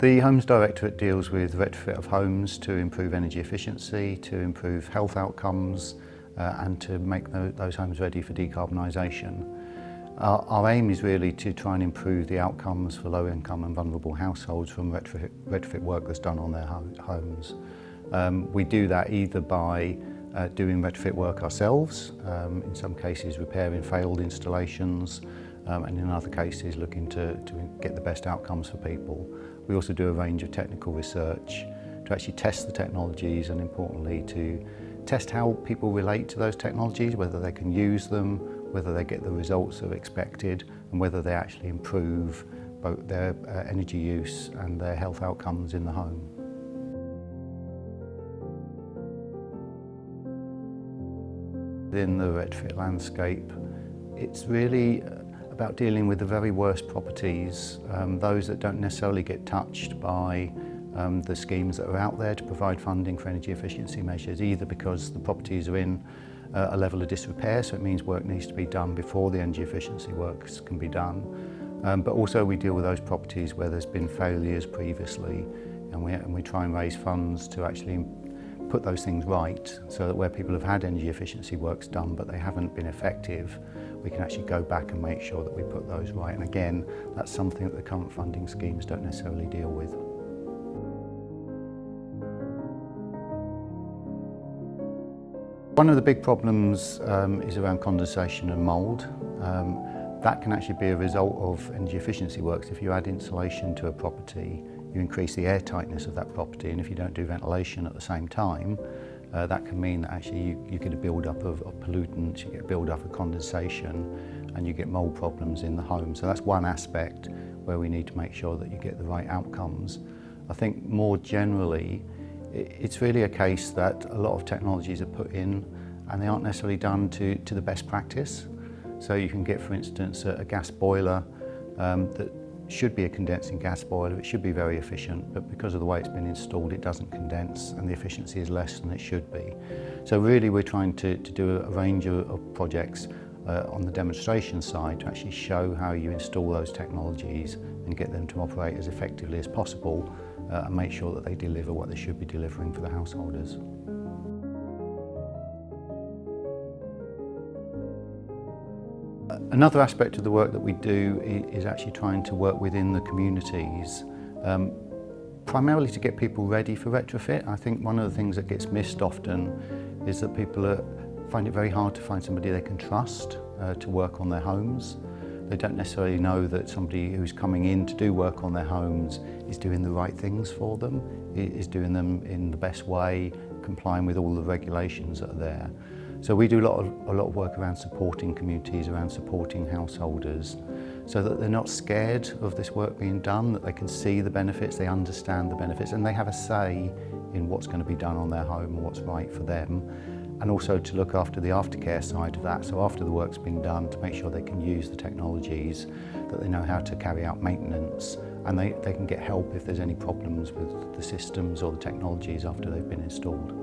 The Homes Directorate deals with retrofit of homes to improve energy efficiency, to improve health outcomes and to make those homes ready for decarbonisation. Our aim is really to try and improve the outcomes for low income and vulnerable households from retrofit work that's done on their homes. We do that either by doing retrofit work ourselves, in some cases repairing failed installations, and in other cases looking to get the best outcomes for people. We also do a range of technical research to actually test the technologies and importantly to test how people relate to those technologies, whether they can use them, whether they get the results that are expected and whether they actually improve both their energy use and their health outcomes in the home. Within the retrofit landscape, it's really about dealing with the very worst properties, those that don't necessarily get touched by the schemes that are out there to provide funding for energy efficiency measures, either because the properties are in a level of disrepair, so it means work needs to be done before the energy efficiency works can be done, but also we deal with those properties where there's been failures previously, and we try and raise funds to actually put those things right, so that where people have had energy efficiency works done but they haven't been effective, we can actually go back and make sure that we put those right. And again, that's something that the current funding schemes don't necessarily deal with. One of the big problems is around condensation and mould. That can actually be a result of energy efficiency works. If you add insulation to a property, you increase the air tightness of that property, and if you don't do ventilation at the same time, that can mean that actually you get a build-up of pollutants, you get a build-up of condensation, and you get mould problems in the home. So that's one aspect where we need to make sure that you get the right outcomes. I think more generally, it's really a case that a lot of technologies are put in and they aren't necessarily done to the best practice. So you can get, for instance, a gas boiler that should be a condensing gas boiler. It should be very efficient, but because of the way it's been installed, it doesn't condense and the efficiency is less than it should be. So really we're trying to do a range of projects on the demonstration side to actually show how you install those technologies and get them to operate as effectively as possible and make sure that they deliver what they should be delivering for the householders. Another aspect of the work that we do is actually trying to work within the communities, primarily to get people ready for retrofit. I think one of the things that gets missed often is that people find it very hard to find somebody they can trust to work on their homes. They don't necessarily know that somebody who's coming in to do work on their homes is doing the right things for them, is doing them in the best way, complying with all the regulations that are there. So we do a lot of work around supporting communities, around supporting householders, so that they're not scared of this work being done, that they can see the benefits, they understand the benefits, and they have a say in what's going to be done on their home and what's right for them. And also to look after the aftercare side of that, so after the work's been done, to make sure they can use the technologies, that they know how to carry out maintenance, and they can get help if there's any problems with the systems or the technologies after they've been installed.